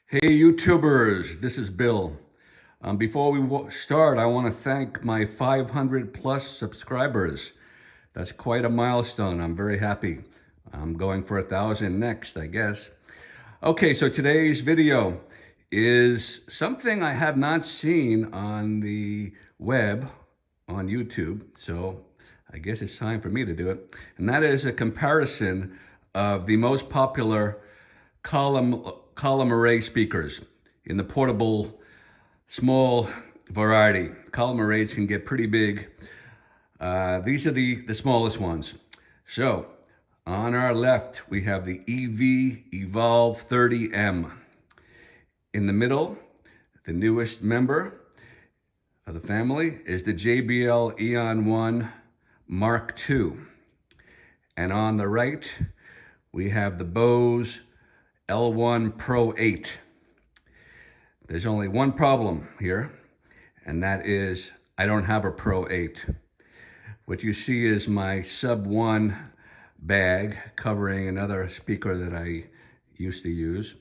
Hey YouTubers, this is Bill. Before we start, I want to thank my 500 plus subscribers. That's quite a milestone. I'm very happy. I'm going for 1,000 next, I guess. Okay, so today's video is something I have not seen on the web, on YouTube. So I guess it's time for me to do it. And that is a comparison of the most popular column array speakers in the portable small variety. Column arrays can get pretty big. These are the smallest ones. So on our left, we have the EV30M. In the middle, the newest member of the family is the Jbl Mark Ii. And on the right, we have the Bose Pro8. There's only one problem here, and that is I don't have a Pro8. What you see is my sub 1 bag covering another speaker that I used to use.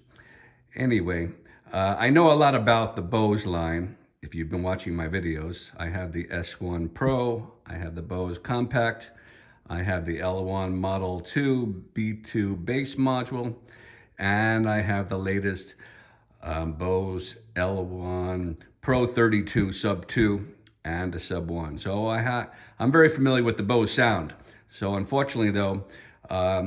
Anyway, I know a lot about the Bose line. If you've been watching my videos, I have the S1 Pro, I have the Bose Compact, I have the L1 Model 2 B2 bass module, and I have the latest Bose L1 Pro 32 sub 2 and a sub 1. So I'm very familiar with the Bose sound. So unfortunately though,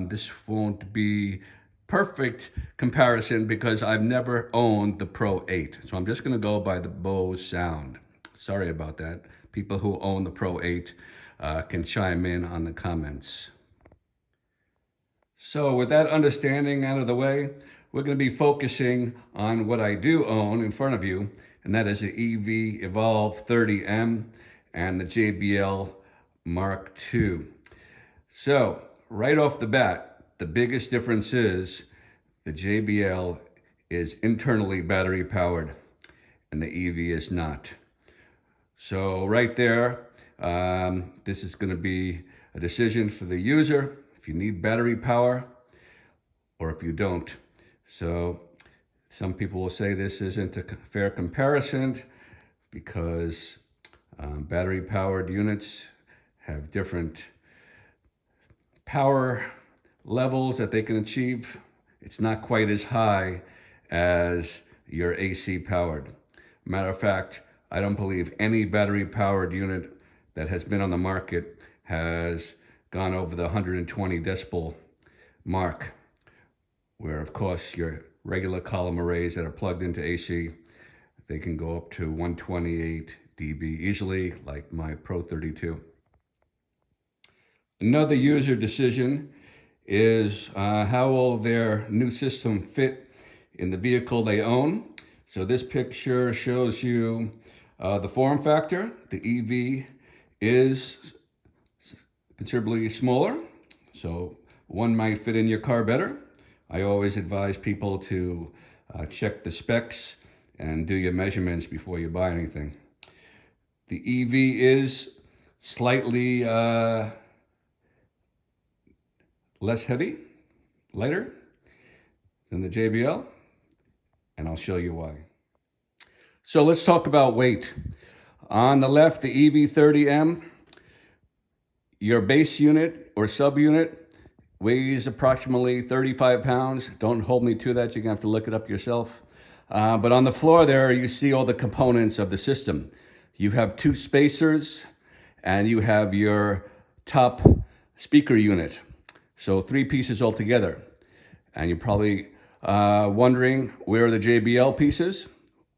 this won't be perfect comparison because I've never owned the Pro8. So I'm just gonna go by the Bose sound. Sorry about that. People who own the Pro8 can chime in on the comments. So with that understanding out of the way, we're going to be focusing on what I do own in front of you, and that is the EV30M and the Jbl Mark II. So right off the bat, the biggest difference is the JBL is internally battery powered and the EV is not. So right there, this is going to be a decision for the user if you need battery power or if you don't. So some people will say this isn't a fair comparison because battery powered units have different power levels that they can achieve. It's not quite as high as your AC powered. Matter of fact, I don't believe any battery powered unit that has been on the market has gone over the 120 decibel mark, where of course your regular column arrays that are plugged into AC, they can go up to 128 dB easily, like my Pro 32. Another user decision is how will their new system fit in the vehicle they own. So this picture shows you the form factor. The EV is considerably smaller, so one might fit in your car better. I always advise people to check the specs and do your measurements before you buy anything. The EV is slightly less heavy, lighter than the JBL, and I'll show you why. So let's talk about weight. On the left, the EV30M, your base unit or subunit weighs approximately 35 pounds. Don't hold me to that. You're gonna have to look it up yourself. But on the floor there, you see all the components of the system. You have 2 spacers and you have your top speaker unit. So 3 pieces altogether. And you're probably wondering where are the JBL pieces?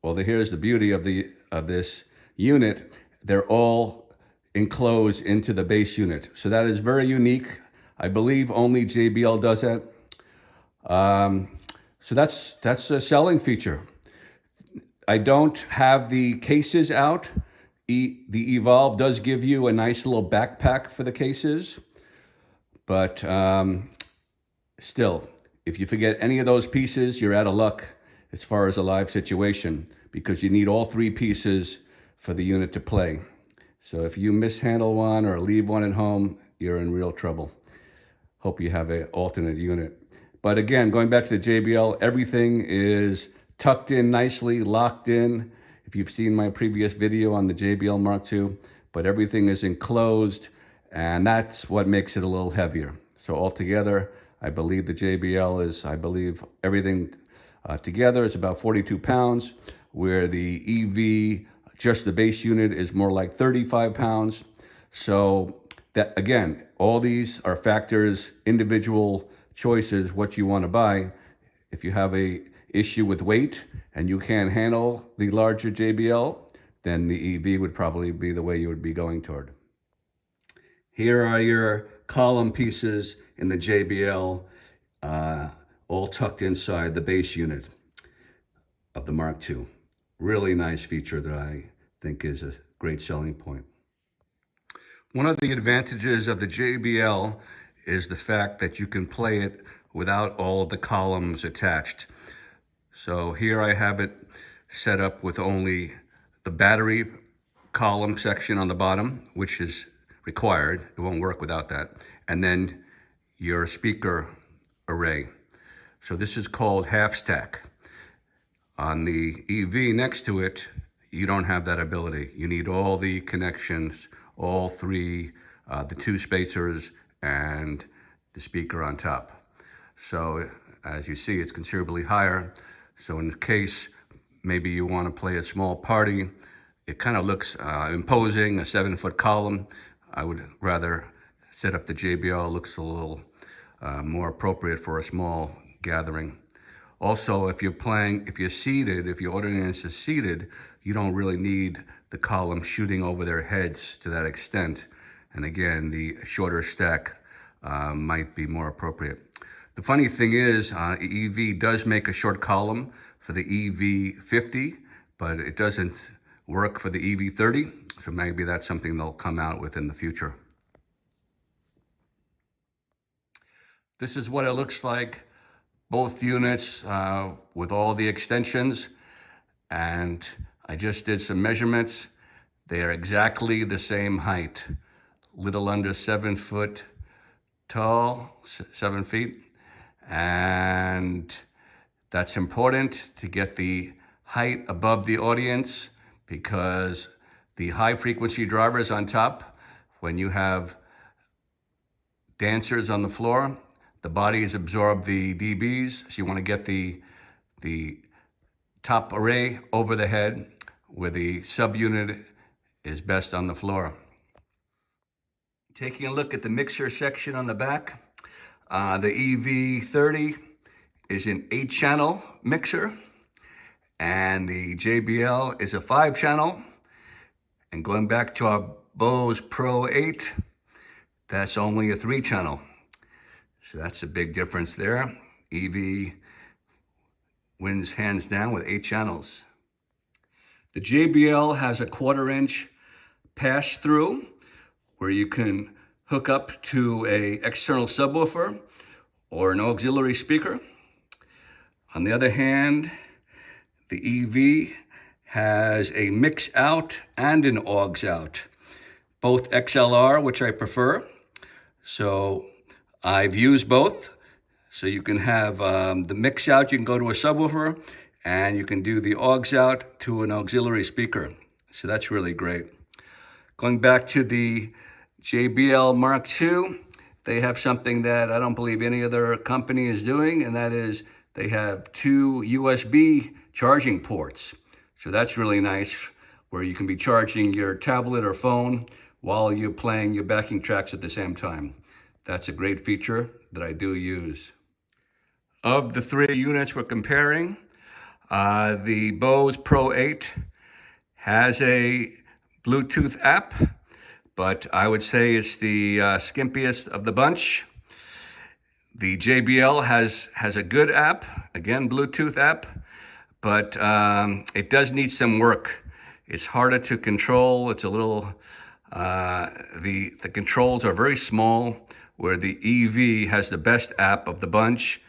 Well, here's the beauty of this unit. They're all enclosed into the base unit. So that is very unique. I believe only JBL does that. So that's a selling feature. I don't have the cases out. The Evolve does give you a nice little backpack for the cases. But still, if you forget any of those pieces, you're out of luck as far as a live situation, because you need all 3 pieces for the unit to play. So if you mishandle one or leave one at home, you're in real trouble. Hope you have an alternate unit. But again, going back to the JBL, everything is tucked in nicely, locked in. If you've seen my previous video on the Jbl Mark II, but everything is enclosed, and that's what makes it a little heavier. So altogether, I believe the JBL is, everything together is about 42 pounds, where the EV, just the base unit, is more like 35 pounds. So that, again, all these are factors, individual choices, what you want to buy. If you have a issue with weight and you can't handle the larger JBL, then the EV would probably be the way you would be going toward. Here are your column pieces in the JBL, all tucked inside the base unit of the Mark II. Really nice feature that I think is a great selling point. One of the advantages of the JBL is the fact that you can play it without all of the columns attached. So here I have it set up with only the battery column section on the bottom, which is required. It won't work without that. And then your speaker array. So this is called half stack. On the EV next to it, you don't have that ability. You need all the connections, all three, the two spacers and the speaker on top. So as you see, it's considerably higher. So in case maybe you want to play a small party, it kind of looks imposing, a 7-foot column. I would rather set up the JBL. It looks a little more appropriate for a small gathering. Also, if you're seated, if your audience is seated, you don't really need the column shooting over their heads to that extent. And again, the shorter stack might be more appropriate. The funny thing is, EV does make a short column for the EV50, but it doesn't work for the EV30. So maybe that's something they'll come out with in the future. This is what it looks like, both units with all the extensions. And I just did some measurements. They are exactly the same height, little under 7 foot tall, 7 feet. And that's important to get the height above the audience, because the high frequency drivers on top, when you have dancers on the floor, the bodies absorb the dBs. So you want to get the top array over the head, where the subunit is best on the floor. Taking a look at the mixer section on the back, the EV30 is an 8-channel mixer, and the JBL is a 5-channel. And going back to our Bose Pro8, that's only a 3-channel. So that's a big difference there. EV wins hands down with 8 channels. The JBL has a 1/4-inch pass-through where you can hook up to an external subwoofer or an auxiliary speaker. On the other hand, the EV has a mix out and an aux out, both XLR, which I prefer. So I've used both. So you can have the mix out, you can go to a subwoofer, and you can do the aux out to an auxiliary speaker. So that's really great. Going back to the Jbl Mark II, they have something that I don't believe any other company is doing, and that is they have 2 USB charging ports. So that's really nice, where you can be charging your tablet or phone while you're playing your backing tracks at the same time. That's a great feature that I do use. Of the 3 units we're comparing, the Bose Pro8 has a Bluetooth app, but I would say it's the skimpiest of the bunch. The JBL has a good app, again, Bluetooth app, but it does need some work. It's harder to control. It's a little, the controls are very small, where the EV has the best app of the bunch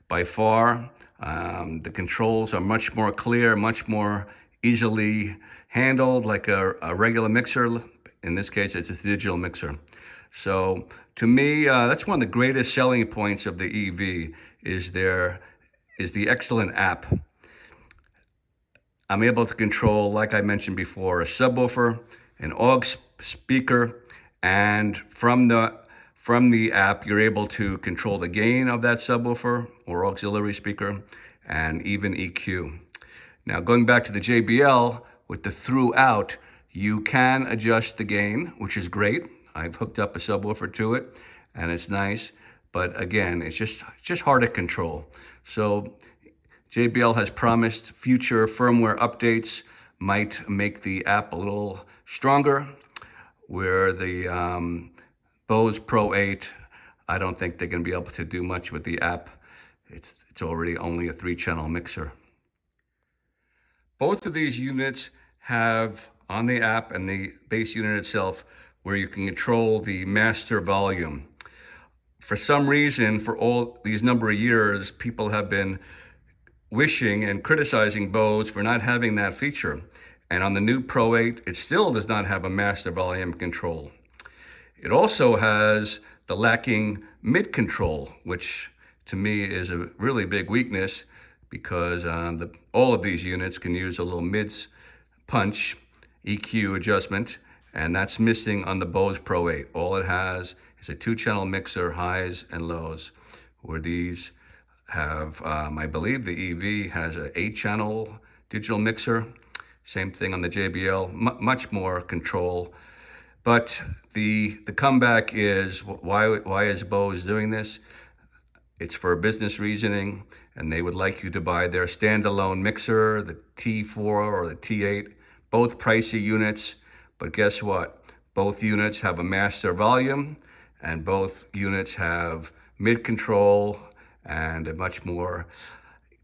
by far. The controls are much more clear, much more easily handled, like a regular mixer. In this case, it's a digital mixer. So to me, that's one of the greatest selling points of the EV is the excellent app. I'm able to control, like I mentioned before, a subwoofer, an aux speaker, and from the app, you're able to control the gain of that subwoofer or auxiliary speaker, and even EQ. Now, going back to the JBL, with the throughout, you can adjust the gain, which is great. I've hooked up a subwoofer to it, and it's nice. But again, it's just hard to control. So JBL has promised future firmware updates might make the app a little stronger, where the Bose Pro8, I don't think they're going to be able to do much with the app. It's already only a 3-channel mixer. Both of these units have on the app and the base unit itself where you can control the master volume. For some reason, for all these number of years, people have been wishing and criticizing Bose for not having that feature. And on the new Pro8, it still does not have a master volume control. It also has the lacking mid control, which to me is a really big weakness, because all of these units can use a little mids punch EQ adjustment, and that's missing on the Bose Pro8. All it has is a 2-channel mixer, highs and lows, where these have, I believe the EV has an 8-channel digital mixer. Same thing on the JBL, much more control. But the comeback is, why is Bose doing this? It's for business reasoning, and they would like you to buy their standalone mixer, the T4 or the T8, both pricey units. But guess what? Both units have a master volume, and both units have mid control and a much more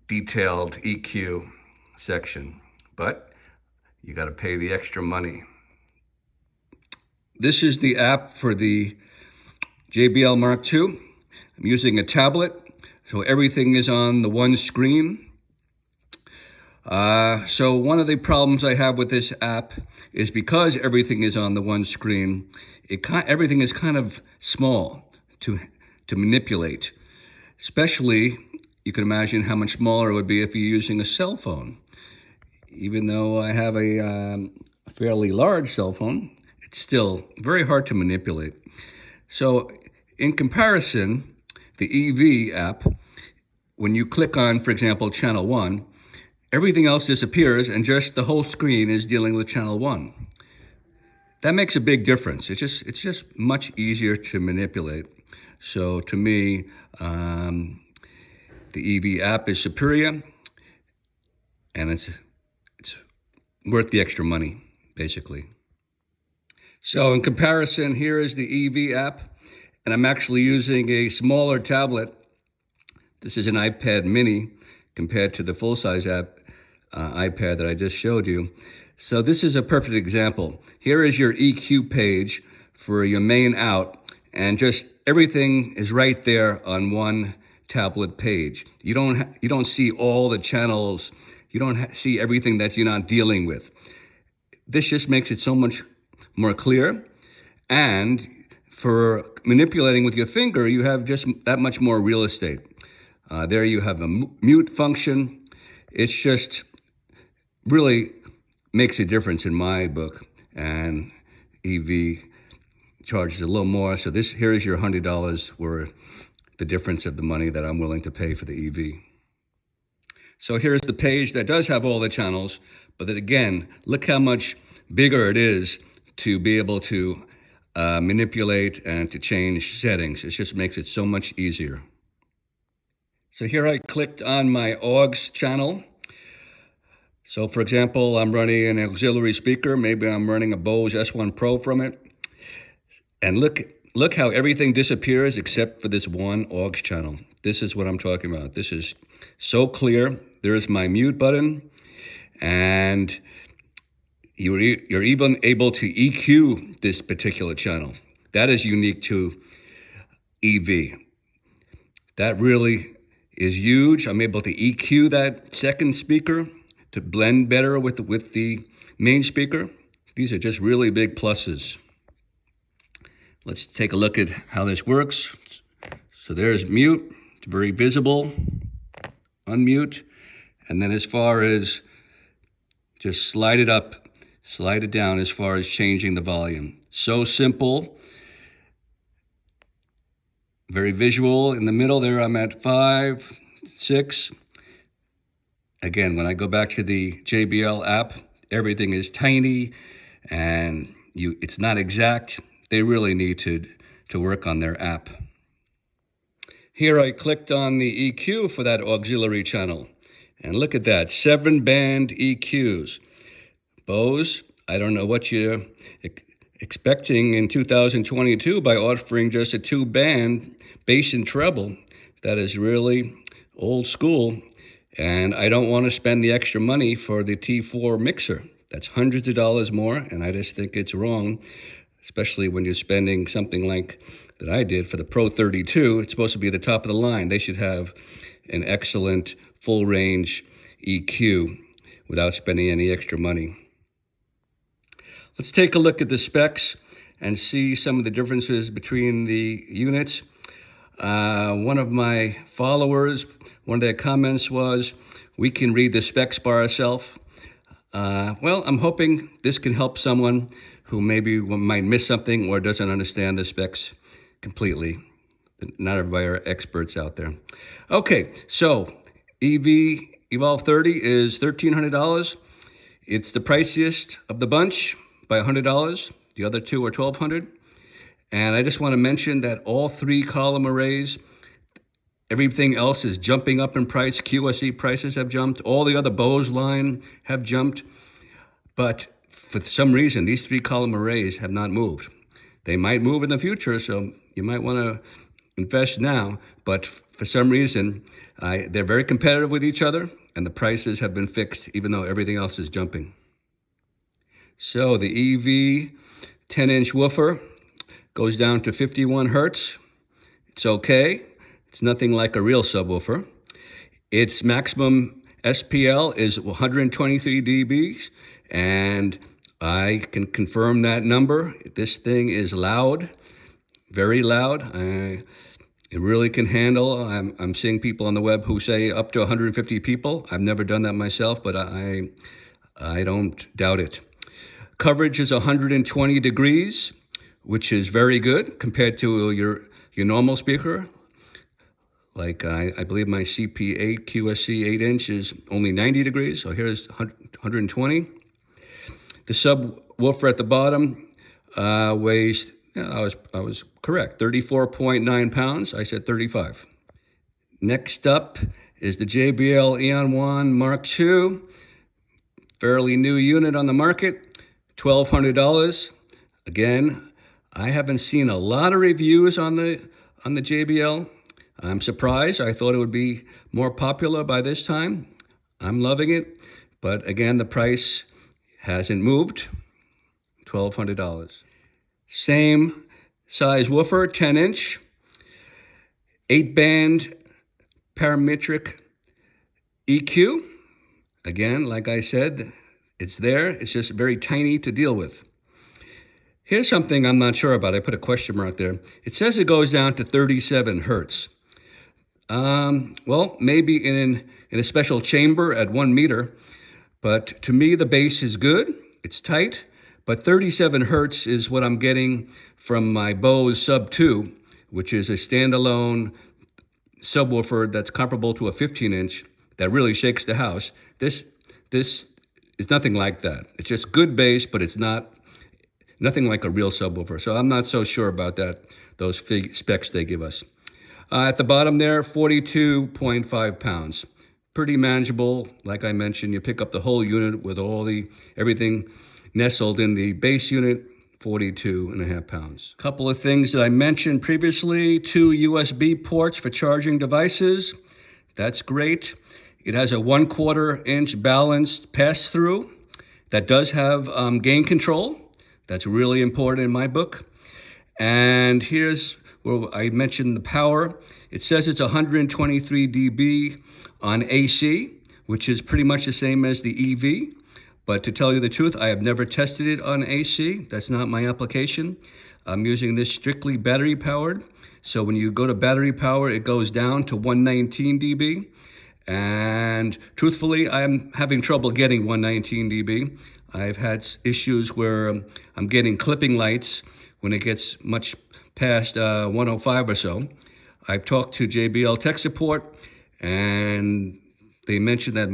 detailed EQ section. But you got to pay the extra money. This is the app for the Jbl Mark II. I'm using a tablet, so everything is on the one screen. So one of the problems I have with this app is because everything is on the one screen, everything is kind of small to manipulate. Especially, you can imagine how much smaller it would be if you're using a cell phone. Even though I have a fairly large cell phone, it's still very hard to manipulate. So in comparison, the EV app, when you click on, for example, channel 1, everything else disappears and just the whole screen is dealing with channel 1. That makes a big difference. It's just much easier to manipulate. So to me, the EV app is superior, and it's worth the extra money, basically. So in comparison, here is the EV app, and I'm actually using a smaller tablet. This is an iPad mini compared to the full-size app iPad that I just showed you. So this is a perfect example. Here is your EQ page for your main out, and just everything is right there on one tablet page. You don't see all the channels. You don't see everything that you're not dealing with. This just makes it so much more clear, and for manipulating with your finger, you have just that much more real estate. There you have a mute function. It's just really makes a difference in my book, and EV charges a little more. So here is your $100 for the difference of the money that I'm willing to pay for the EV. So here's the page that does have all the channels, but then again, look how much bigger it is to be able to manipulate and to change settings. It just makes it so much easier. So here I clicked on my aux channel. So for example, I'm running an auxiliary speaker. Maybe I'm running a Bose S1 Pro from it. And look how everything disappears except for this one aux channel. This is what I'm talking about. This is so clear. There's my mute button, and you're even able to EQ this particular channel. That is unique to EV. That really is huge. I'm able to EQ that second speaker to blend better with the main speaker. These are just really big pluses. Let's take a look at how this works. So there's mute. It's very visible. Unmute. And then as far as Just slide it up, slide it down as far as changing the volume. So simple. Very visual. In the middle there, I'm at 5, 6. Again, when I go back to the JBL app, everything is tiny and it's not exact. They really need to work on their app. Here I clicked on the EQ for that auxiliary channel. And look at that, 7-band EQs. Bose, I don't know what you're expecting in 2022 by offering just a 2-band bass and treble. That is really old school. And I don't want to spend the extra money for the T4 mixer. That's hundreds of dollars more, and I just think it's wrong, especially when you're spending something like that I did for the Pro32. It's supposed to be the top of the line. They should have an excellent full range EQ without spending any extra money. Let's take a look at the specs and see some of the differences between the units. One of my followers, one of their comments was, we can read the specs by ourselves. Well, I'm hoping this can help someone who maybe might miss something or doesn't understand the specs completely. Not everybody are experts out there. Okay, so EV30 is $1,300. It's the priciest of the bunch by $100. The other two are $1,200. And I just want to mention that all 3 column arrays, everything else is jumping up in price. QSE prices have jumped. All the other Bose line have jumped. But for some reason, these 3 column arrays have not moved. They might move in the future, so you might want to invest now. But for some reason, they're very competitive with each other, and the prices have been fixed, even though everything else is jumping. So the EV 10-inch woofer goes down to 51 hertz. It's okay. It's nothing like a real subwoofer. Its maximum SPL is 123 dBs, and I can confirm that number. This thing is loud, very loud. It really can handle. I'm seeing people on the web who say up to 150 people. I've never done that myself, but I don't doubt it. Coverage is 120 degrees, which is very good compared to your normal speaker. Like I believe my CP8 QSC 8-inch is only 90 degrees, so here's 120. The subwoofer at the bottom weighs, I was correct, 34.9 pounds. I said 35. Next up is the Jbl Mark Ii, fairly new unit on the market, $1,200. Again, I haven't seen a lot of reviews on the JBL. I'm surprised. I thought it would be more popular by this time. I'm loving it, but again, the price hasn't moved. $1,200. Same size woofer, 10-inch, 8-band parametric EQ. Again, like I said, it's there. It's just very tiny to deal with. Here's something I'm not sure about. I put a question mark there. It says it goes down to 37 hertz. Well, maybe in a special chamber at 1 meter, but to me the bass is good. It's tight, but 37 hertz is what I'm getting from my Bose Sub 2, which is a standalone subwoofer that's comparable to a 15-inch that really shakes the house. This is nothing like that. It's just good bass, but it's nothing like a real subwoofer. So I'm not so sure about that, those specs they give us. At the bottom there, 42.5 pounds. Pretty manageable. Like I mentioned, you pick up the whole unit with everything nestled in the base unit, 42.5 pounds. Couple of things that I mentioned previously, 2 USB ports for charging devices. That's great. It has a 1/4 inch balanced pass-through that does have gain control. That's really important in my book. And here's where I mentioned the power. It says it's 123 dB on AC, which is pretty much the same as the EV. But to tell you the truth, I have never tested it on AC. That's not my application. I'm using this strictly battery powered. So when you go to battery power, it goes down to 119 dB. And truthfully, I'm having trouble getting 119 dB. I've had issues where I'm getting clipping lights when it gets much past 105 or so. I've talked to JBL tech support, and they mentioned that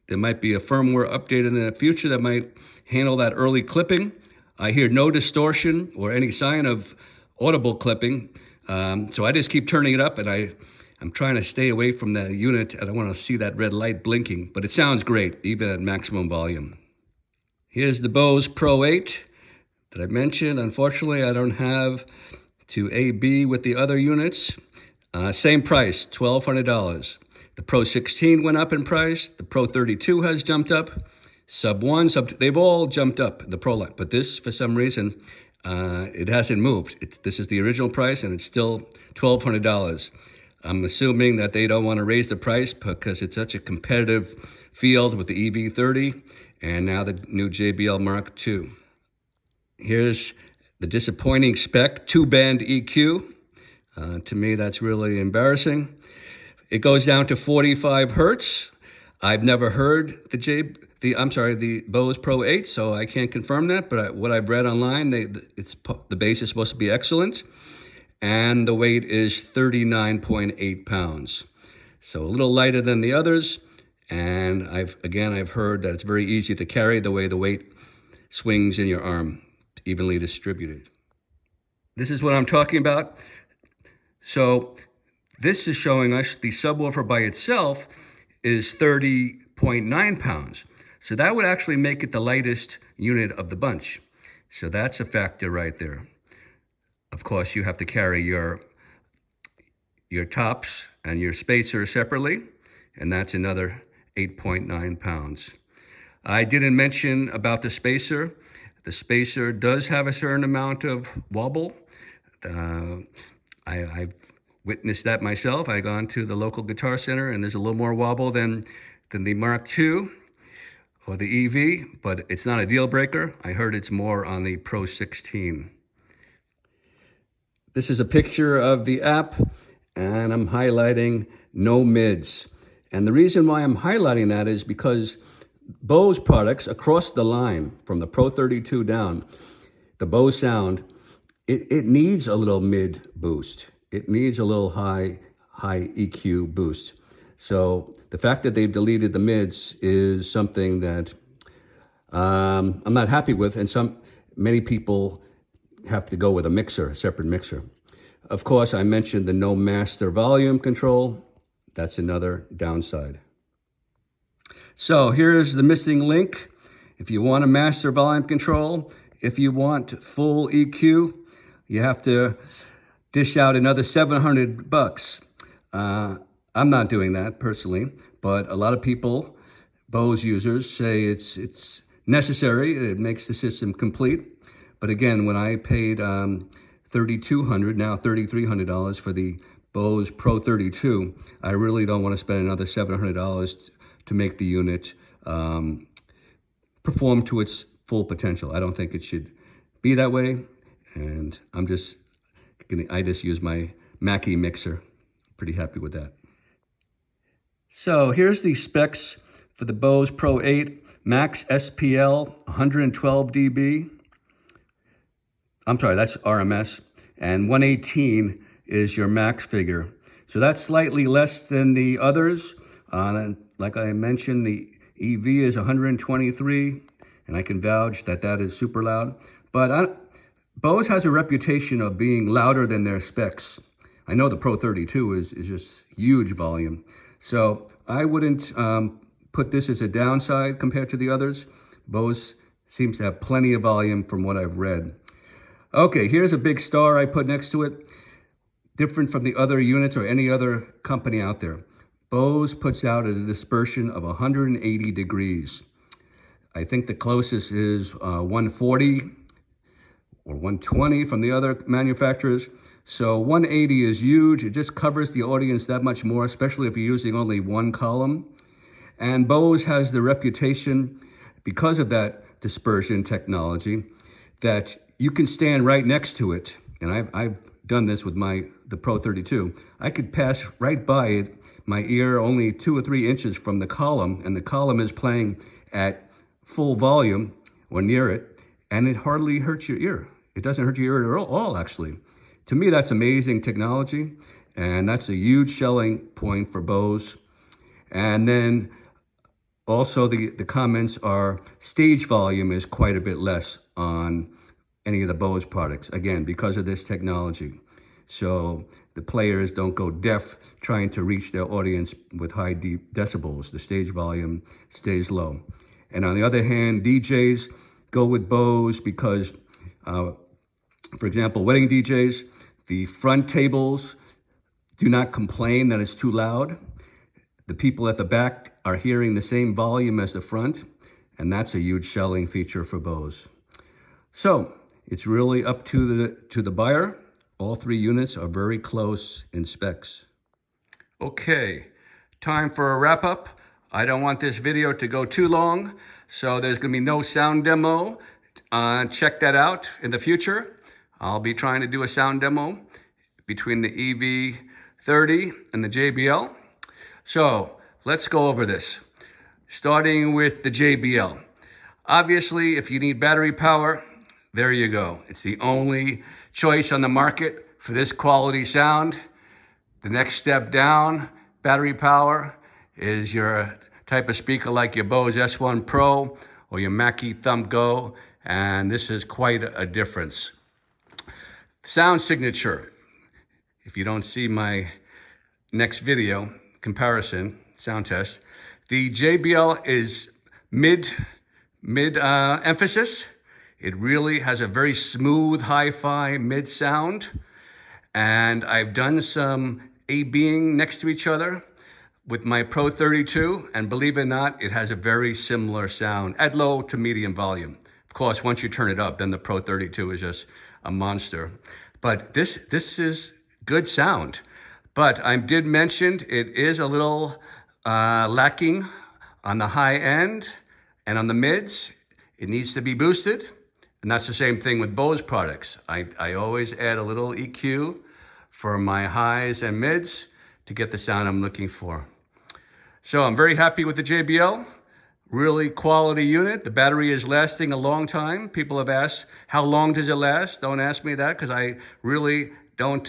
there might be a firmware update in the future that might handle that early clipping. I hear no distortion or any sign of audible clipping, so I just keep turning it up, and I'm trying to stay away from the unit. I don't want to see that red light blinking, but it sounds great, even at maximum volume. Here's the Bose Pro8 that I mentioned. Unfortunately, I don't have to AB with the other units. Same price, $1,200. The Pro16 went up in price. The Pro32 has jumped up. Sub 1, they've all jumped up, the Pro line. But this, for some reason, it hasn't moved. This is the original price, and it's still $1,200. I'm assuming that they don't want to raise the price because it's such a competitive field with the EV30 and now the new Jbl Mark II. Here's the disappointing spec, 2-band EQ. To me, that's really embarrassing. It goes down to 45 hertz. I've never heard the Bose Pro8, so I can't confirm that. But what I've read online, the bass is supposed to be excellent, and the weight is 39.8 pounds, so a little lighter than the others. And I've heard that it's very easy to carry the way the weight swings in your arm, evenly distributed. This is what I'm talking about. So this is showing us the subwoofer by itself is 30.9 pounds. So that would actually make it the lightest unit of the bunch. So that's a factor right there. Of course, you have to carry your tops and your spacer separately, and that's another 8.9 pounds. I didn't mention about the spacer. The spacer does have a certain amount of wobble. I've witnessed that myself. I've gone to the local guitar center, and there's a little more wobble than the Mark II or the EV, but it's not a deal breaker. I heard it's more on the Pro16. This is a picture of the app, and I'm highlighting no mids. And the reason why I'm highlighting that is because Bose products across the line, from the Pro32 down, the Bose sound, it needs a little mid boost. It needs a little high EQ boost. So the fact that they've deleted the mids is something that I'm not happy with, and many people have to go with a mixer, a separate mixer. Of course, I mentioned the no master volume control. That's another downside. So here's the missing link. If you want a master volume control, if you want full EQ, you have to dish out another $700. I'm not doing that personally, but a lot of people, Bose users, say it's necessary. It makes the system complete. But again, when I paid $3,200, now $3,300 for the Bose Pro32, I really don't want to spend another $700 to make the unit perform to its full potential. I don't think it should be that way, and I just use my Mark Ii mixer. Pretty happy with that. So here's the specs for the Bose Pro8, max SPL 112 dB. I'm sorry, that's RMS, and 118 is your max figure. So that's slightly less than the others. Like I mentioned, the EV is 123, and I can vouch that is super loud. But Bose has a reputation of being louder than their specs. I know the Pro32 is just huge volume. So I wouldn't put this as a downside compared to the others. Bose seems to have plenty of volume from what I've read. Okay, here's a big star I put next to it. Different from the other units or any other company out there. Bose puts out a dispersion of 180 degrees. I think the closest is 140 or 120 from the other manufacturers. So 180 is huge. It just covers the audience that much more, especially if you're using only one column. And Bose has the reputation, because of that dispersion technology, that you can stand right next to it. And I've done this with the Pro32, I could pass right by it, my ear only 2 or 3 inches from the column, and the column is playing at full volume or near it, and it hardly hurts your ear. It doesn't hurt your ear at all, actually. To me, that's amazing technology, and that's a huge selling point for Bose. And then also the comments are stage volume is quite a bit less on any of the Bose products, again, because of this technology. So the players don't go deaf trying to reach their audience with high decibels. The stage volume stays low. And on the other hand, DJs go with Bose because, for example, wedding DJs, the front tables do not complain that it's too loud. The people at the back are hearing the same volume as the front, and that's a huge selling feature for Bose. So it's really up to the buyer. All 3 units are very close in specs. Okay, time for a wrap up. I don't want this video to go too long, so there's gonna be no sound demo. Check that out in the future. I'll be trying to do a sound demo between the EV30 and the JBL. So let's go over this. Starting with the JBL. Obviously, if you need battery power, there you go. It's the only choice on the market for this quality sound. The next step down, battery power, is your type of speaker like your Bose S1 Pro or your Mackie Thumb Go, and this is quite a difference. Sound signature. If you don't see my next video comparison, sound test, the JBL is mid emphasis. It really has a very smooth hi-fi mid sound. And I've done some A-Bing next to each other with my Pro32, and believe it or not, it has a very similar sound at low to medium volume. Of course, once you turn it up, then the Pro32 is just a monster. But this is good sound. But I did mention it is a little lacking on the high end and on the mids. It needs to be boosted. And that's the same thing with Bose products. I always add a little EQ for my highs and mids to get the sound I'm looking for. So I'm very happy with the JBL. Really quality unit. The battery is lasting a long time. People have asked, how long does it last? Don't ask me that, because I really don't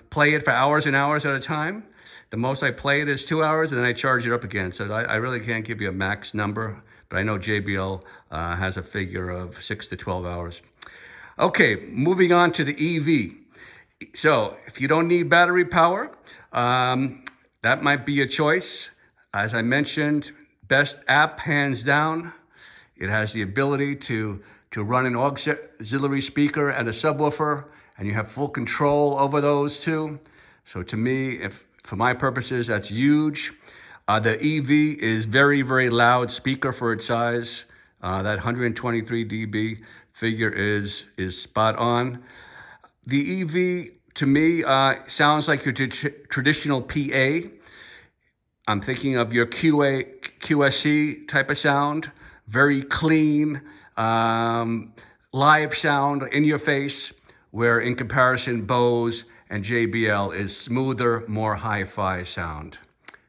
play it for hours and hours at a time. The most I play it is 2 hours, and then I charge it up again. So I really can't give you a max number, but I know JBL has a figure of 6 to 12 hours. Okay, moving on to the EV. So if you don't need battery power, that might be a choice. As I mentioned, best app hands down. It has the ability to run an auxiliary speaker and a subwoofer, and you have full control over those two. So to me, for my purposes, that's huge. The EV is very, very loud speaker for its size. That 123 dB figure is spot on. The EV, to me, sounds like your traditional PA. I'm thinking of your QSC type of sound, very clean, live sound in your face, where in comparison, Bose and JBL is smoother, more hi-fi sound.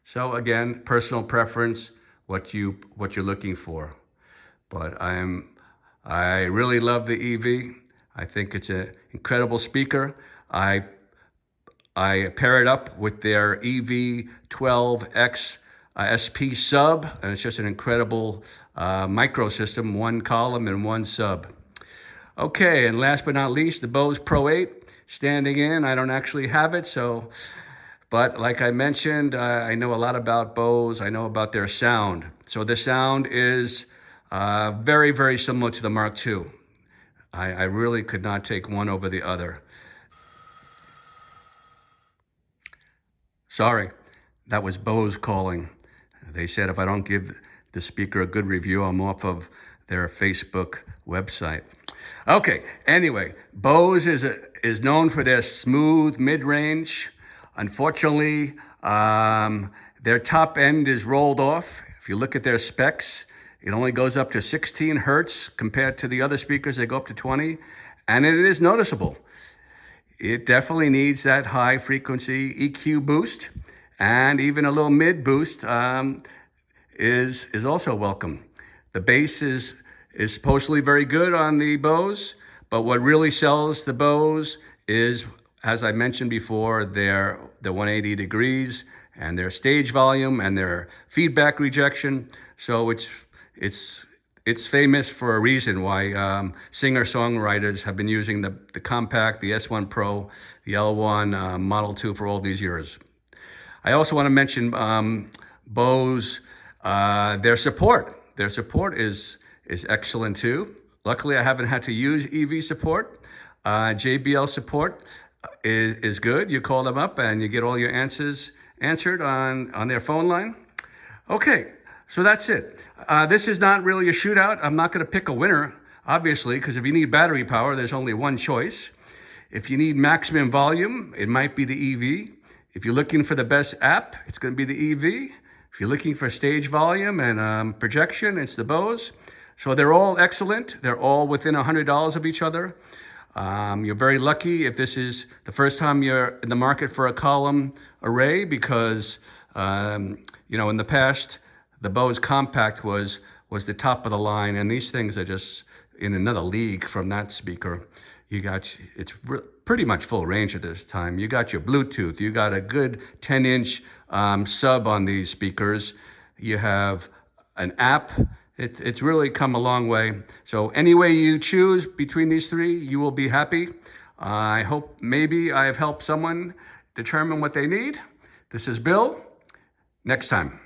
So again, personal preference, what you're looking for. But I really love the EV. I think it's an incredible speaker. I pair it up with their EV12X SP sub, and it's just an incredible microsystem, one column and one sub. Okay, and last but not least, the Bose Pro8 standing in. I don't actually have it, but like I mentioned, I know a lot about Bose. I know about their sound. So the sound is very, very similar to the Mark II. I really could not take one over the other. Sorry, that was Bose calling. They said if I don't give the speaker a good review, I'm off of their Facebook website. Okay, anyway, Bose is known for their smooth mid-range. Unfortunately, their top end is rolled off. If you look at their specs, it only goes up to 16 hertz compared to the other speakers. They go up to 20, and it is noticeable. It definitely needs that high frequency EQ boost, and even a little mid boost is also welcome. The bass is supposedly very good on the Bose, but what really sells the Bose is, as I mentioned before, their 180 degrees and their stage volume and their feedback rejection. So it's famous for a reason why singer-songwriters have been using the compact, the S1 Pro, the L1 Model 2 for all these years. I also want to mention Bose, their support. Their support is excellent too. Luckily, I haven't had to use EV support. JBL support is good. You call them up and you get all your answers answered on their phone line. Okay, so that's it. This is not really a shootout. I'm not going to pick a winner, obviously, because if you need battery power, there's only one choice. If you need maximum volume, it might be the EV. If you're looking for the best app, it's going to be the EV. If you're looking for stage volume and projection, it's the Bose. So they're all excellent. They're all within $100 of each other. You're very lucky if this is the first time you're in the market for a column array, because in the past, the Bose Compact was the top of the line, and these things are just in another league from that speaker. It's pretty much full range at this time. You got your Bluetooth, you got a good 10-inch sub on these speakers. You have an app. It's really come a long way. So any way you choose between these three, you will be happy. I hope maybe I have helped someone determine what they need. This is Bill. Next time.